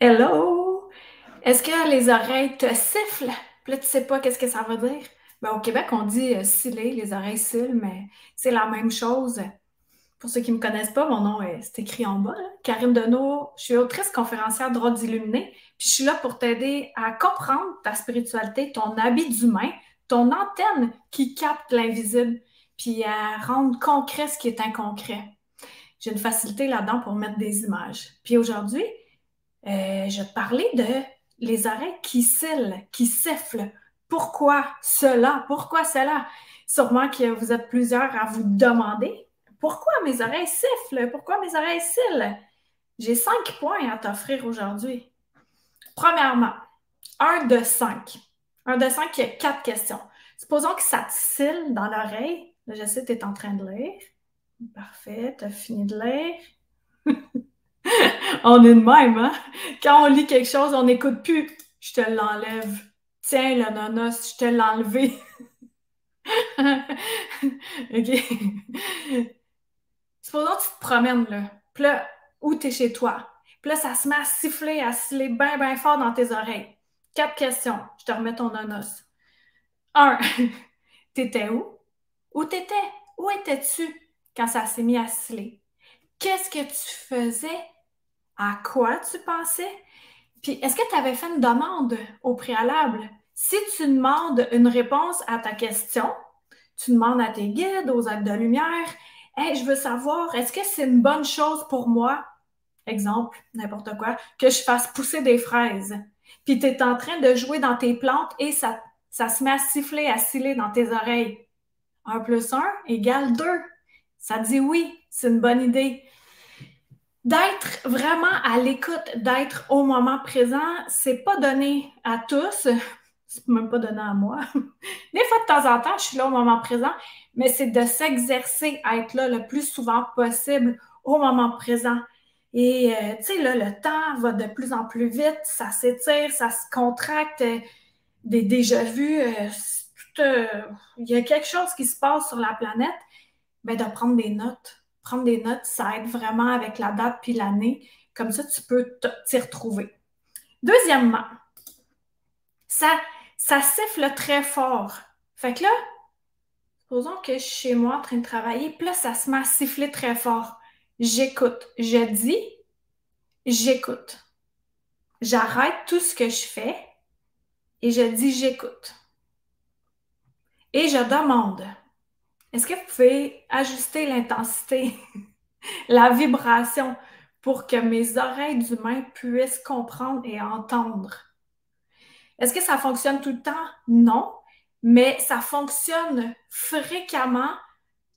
Hello! Est-ce que les oreilles te sifflent? Puis là, tu sais pas qu'est-ce que ça veut dire? Ben, au Québec, on dit sciller, les oreilles cillent, mais c'est la même chose. Pour ceux qui ne me connaissent pas, mon nom c'est écrit en bas, là. Karine Deneau, je suis autrice conférencière droit d'illuminé, puis je suis là pour t'aider à comprendre ta spiritualité, ton habit d'humain, ton antenne qui capte l'invisible, puis à rendre concret ce qui est inconcret. J'ai une facilité là-dedans pour mettre des images. Puis aujourd'hui, je vais te parler de les oreilles qui cillent, qui sifflent. Pourquoi cela? Pourquoi cela? Sûrement que vous êtes plusieurs à vous demander pourquoi mes oreilles sifflent? Pourquoi mes oreilles cillent? J'ai 5 points à t'offrir aujourd'hui. Premièrement, un de 5. Un de 5, il y a 4 questions. Supposons que ça te cille dans l'oreille. Là, je sais que tu es en train de lire. Parfait, tu as fini de lire. On est de même, hein? Quand on lit quelque chose, on n'écoute plus. Je te l'enlève. Tiens, le nonos, je te l'ai enlevé. OK. Supposons que tu te promènes, là. Puis là, où t'es chez toi. Puis là, ça se met à siffler, à sciller bien, bien fort dans tes oreilles. 4 questions. Je te remets ton nonos. Un, t'étais où? Où t'étais? Où étais-tu quand ça s'est mis à sciller? Qu'est-ce que tu faisais? À quoi tu pensais? Puis, est-ce que tu avais fait une demande au préalable? Si tu demandes une réponse à ta question, tu demandes à tes guides, aux actes de lumière, hey, je veux savoir, est-ce que c'est une bonne chose pour moi, exemple, n'importe quoi, que je fasse pousser des fraises? Puis tu es en train de jouer dans tes plantes et ça se met à siffler, à sciller dans tes oreilles. 1 + 1 = 2. Ça dit oui, c'est une bonne idée. D'être vraiment à l'écoute, d'être au moment présent, c'est pas donné à tous, c'est même pas donné à moi. Des fois, de temps en temps, je suis là au moment présent, mais c'est de s'exercer à être là le plus souvent possible au moment présent. Et tu sais, là, le temps va de plus en plus vite, ça s'étire, ça se contracte, des déjà-vus, il y a quelque chose qui se passe sur la planète, ben, de prendre des notes. Prendre des notes, ça aide vraiment avec la date puis l'année. Comme ça, tu peux t'y retrouver. Deuxièmement, ça, ça siffle très fort. Fait que là, supposons que je suis chez moi en train de travailler, puis là, ça se met à siffler très fort. J'écoute. Je dis, j'écoute. J'arrête tout ce que je fais et je dis, j'écoute. Et je demande, est-ce que vous pouvez ajuster l'intensité, la vibration pour que mes oreilles d'humain puissent comprendre et entendre? Est-ce que ça fonctionne tout le temps? Non, mais ça fonctionne fréquemment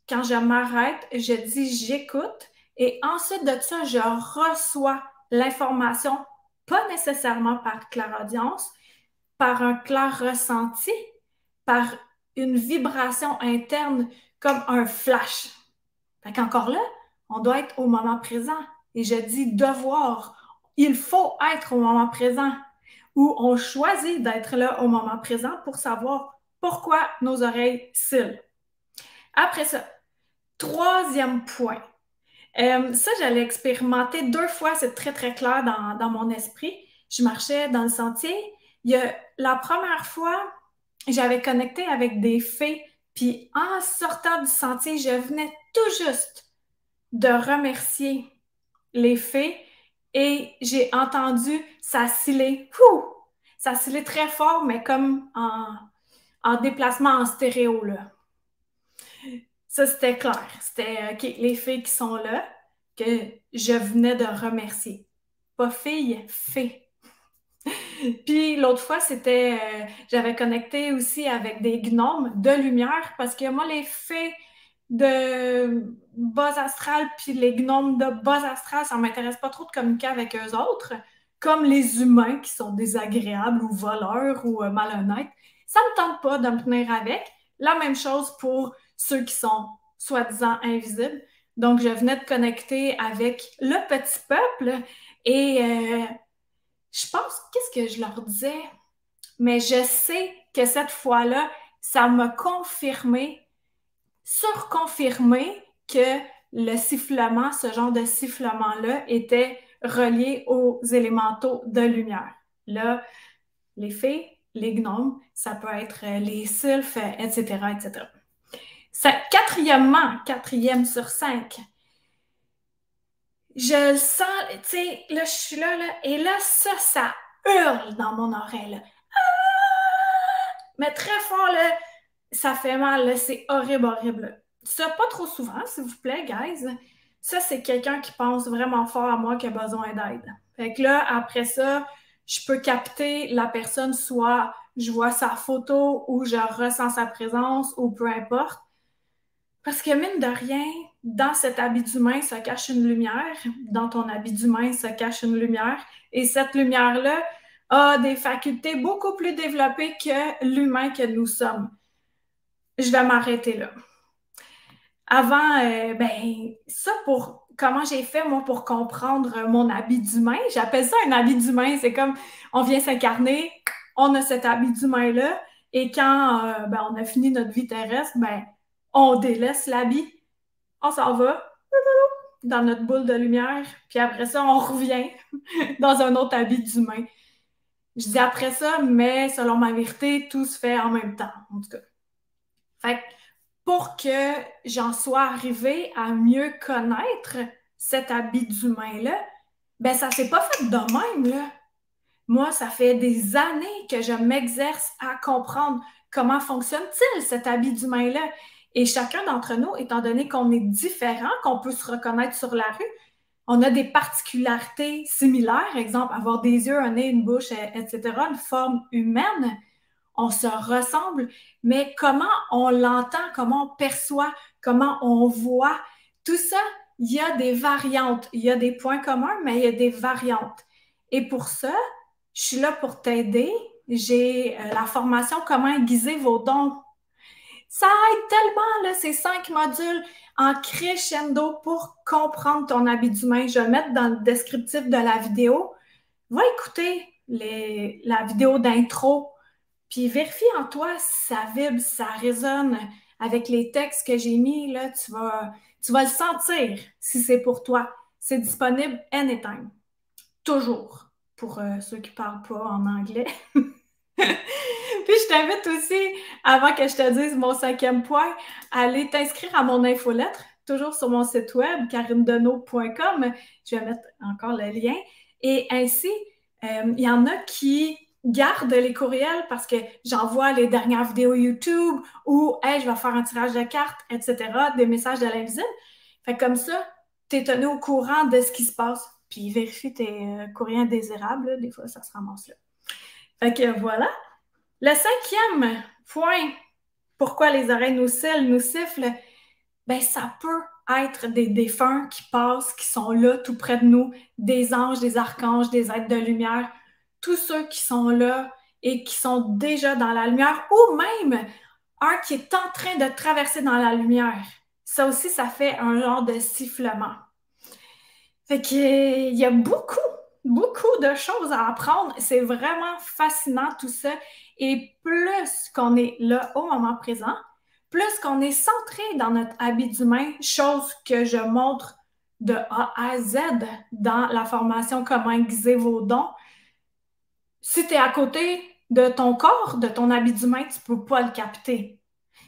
quand je m'arrête, je dis j'écoute et ensuite de ça, je reçois l'information, pas nécessairement par clairaudience, par un clair ressenti, par une vibration interne comme un flash. Fait qu'encore là, on doit être au moment présent. Et je dis devoir. Il faut être au moment présent. Ou on choisit d'être là au moment présent pour savoir pourquoi nos oreilles cillent. Après ça, troisième point. Ça, j'allais expérimenter 2 fois, c'est très, très clair dans mon esprit. Je marchais dans le sentier. La première fois, j'avais connecté avec des fées, puis en sortant du sentier, je venais tout juste de remercier les fées et j'ai entendu ça sciller. Ouh! Ça scillait très fort, mais comme en déplacement en stéréo, là. Ça, c'était clair. C'était, OK, les filles qui sont là, que je venais de remercier. Pas filles, fées. Puis l'autre fois, j'avais connecté aussi avec des gnomes de lumière parce que moi, les fées de bas astral puis les gnomes de bas astral, ça m'intéresse pas trop de communiquer avec eux autres, comme les humains qui sont désagréables ou voleurs ou malhonnêtes. Ça me tente pas de me tenir avec. La même chose pour ceux qui sont soi-disant invisibles. Donc, je venais de connecter avec le petit peuple et je pense, qu'est-ce que je leur disais? Mais je sais que cette fois-là, ça m'a confirmé, surconfirmé que le sifflement, ce genre de sifflement-là, était reliés aux élémentaux de lumière. Là, les fées, les gnomes, ça peut être les sylphes, etc., etc. Quatrièmement, 4e sur 5, je le sens, tu sais, là, je suis là, et là, ça hurle dans mon oreille, là. Mais très fort, là, ça fait mal, là, c'est horrible, horrible. Ça, pas trop souvent, s'il vous plaît, guys. Ça, c'est quelqu'un qui pense vraiment fort à moi qui a besoin d'aide. Fait que là, après ça, je peux capter la personne, soit je vois sa photo ou je ressens sa présence ou peu importe. Parce que mine de rien, dans cet habit d'humain se cache une lumière, dans ton habit d'humain se cache une lumière, et cette lumière-là a des facultés beaucoup plus développées que l'humain que nous sommes. Je vais m'arrêter là. Avant, ben, ça pour comment j'ai fait, moi, pour comprendre mon habit d'humain. J'appelle ça un habit d'humain. C'est comme on vient s'incarner, on a cet habit d'humain-là, et quand ben, on a fini notre vie terrestre, ben, on délaisse l'habit, on s'en va dans notre boule de lumière, puis après ça, on revient dans un autre habit d'humain. Je dis après ça, mais selon ma vérité, tout se fait en même temps, en tout cas. Fait que pour que j'en sois arrivée à mieux connaître cet habit d'humain-là, ben ça s'est pas fait de même, là. Moi, ça fait des années que je m'exerce à comprendre comment fonctionne-t-il cet habit d'humain-là. Et chacun d'entre nous, étant donné qu'on est différent, qu'on peut se reconnaître sur la rue, on a des particularités similaires, exemple, avoir des yeux, un nez, une bouche, etc., une forme humaine. On se ressemble, mais comment on l'entend, comment on perçoit, comment on voit, tout ça, il y a des variantes. Il y a des points communs, mais il y a des variantes. Et pour ça, je suis là pour t'aider. J'ai la formation Comment aiguiser vos dons. Ça aide tellement, là, ces 5 modules en crescendo pour comprendre ton habit d'humain. Je vais le mettre dans le descriptif de la vidéo. Va écouter la vidéo d'intro, puis vérifie en toi si ça vibre, si ça résonne avec les textes que j'ai mis. Là, tu vas le sentir si c'est pour toi. C'est disponible anytime. Toujours, pour ceux qui ne parlent pas en anglais. Puis je t'invite aussi, avant que je te dise mon 5e point, à aller t'inscrire à mon infolettre, toujours sur mon site web, karinedeneau.com. Je vais mettre encore le lien. Et ainsi, il y en a qui gardent les courriels parce que j'envoie les dernières vidéos YouTube ou hey, je vais faire un tirage de cartes, etc., des messages de l'invisible. Fait comme ça, tu es tenu au courant de ce qui se passe. Puis vérifie tes courriers indésirables, là, des fois ça se ramasse là. Fait que voilà. Le 5e point, pourquoi les oreilles nous scellent, nous sifflent, ben ça peut être des défunts qui passent, qui sont là tout près de nous, des anges, des archanges, des êtres de lumière, tous ceux qui sont là et qui sont déjà dans la lumière, ou même un qui est en train de traverser dans la lumière. Ça aussi, ça fait un genre de sifflement. Fait qu'il y a beaucoup de choses à apprendre. C'est vraiment fascinant tout ça. Et plus qu'on est là au moment présent, plus qu'on est centré dans notre habit d'humain, chose que je montre de A à Z dans la formation Comment aiguiser vos dons. Si tu es à côté de ton corps, de ton habit d'humain, tu ne peux pas le capter.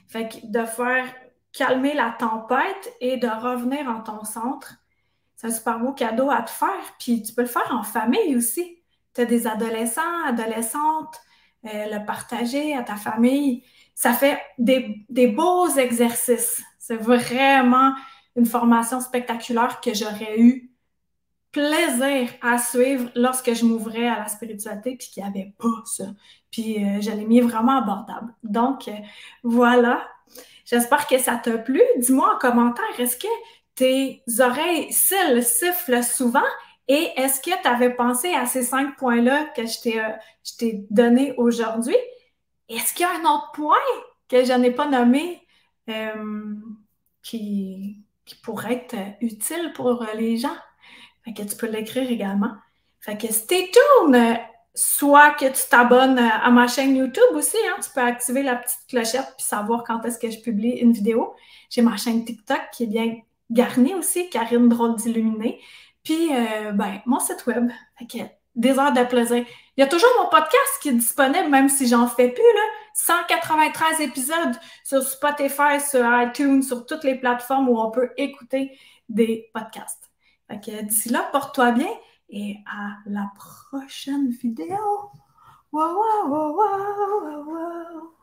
Fait que de faire calmer la tempête et de revenir en ton centre, c'est un super beau cadeau à te faire. Puis tu peux le faire en famille aussi. Tu as des adolescents, adolescentes, le partager à ta famille. Ça fait des beaux exercices. C'est vraiment une formation spectaculaire que j'aurais eu plaisir à suivre lorsque je m'ouvrais à la spiritualité puis qu'il n'y avait pas ça. Puis je l'ai mis vraiment abordable. Donc, voilà. J'espère que ça t'a plu. Dis-moi en commentaire, est-ce que tes oreilles sifflent souvent? Et est-ce que tu avais pensé à ces 5 points-là que je t'ai donnés aujourd'hui? Est-ce qu'il y a un autre point que je n'ai pas nommé qui pourrait être utile pour les gens? Fait que tu peux l'écrire également. Fait que stay tuned! Soit que tu t'abonnes à ma chaîne YouTube aussi, hein, tu peux activer la petite clochette puis savoir quand est-ce que je publie une vidéo. J'ai ma chaîne TikTok qui est bien garnie aussi, Karine Drôle d'Illuminée. Puis, mon site web. Fait que, des heures de plaisir. Il y a toujours mon podcast qui est disponible, même si j'en fais plus, là. 193 épisodes sur Spotify, sur iTunes, sur toutes les plateformes où on peut écouter des podcasts. Fait que d'ici là, porte-toi bien et à la prochaine vidéo. Wow, wow, wow, wow, wow, wow.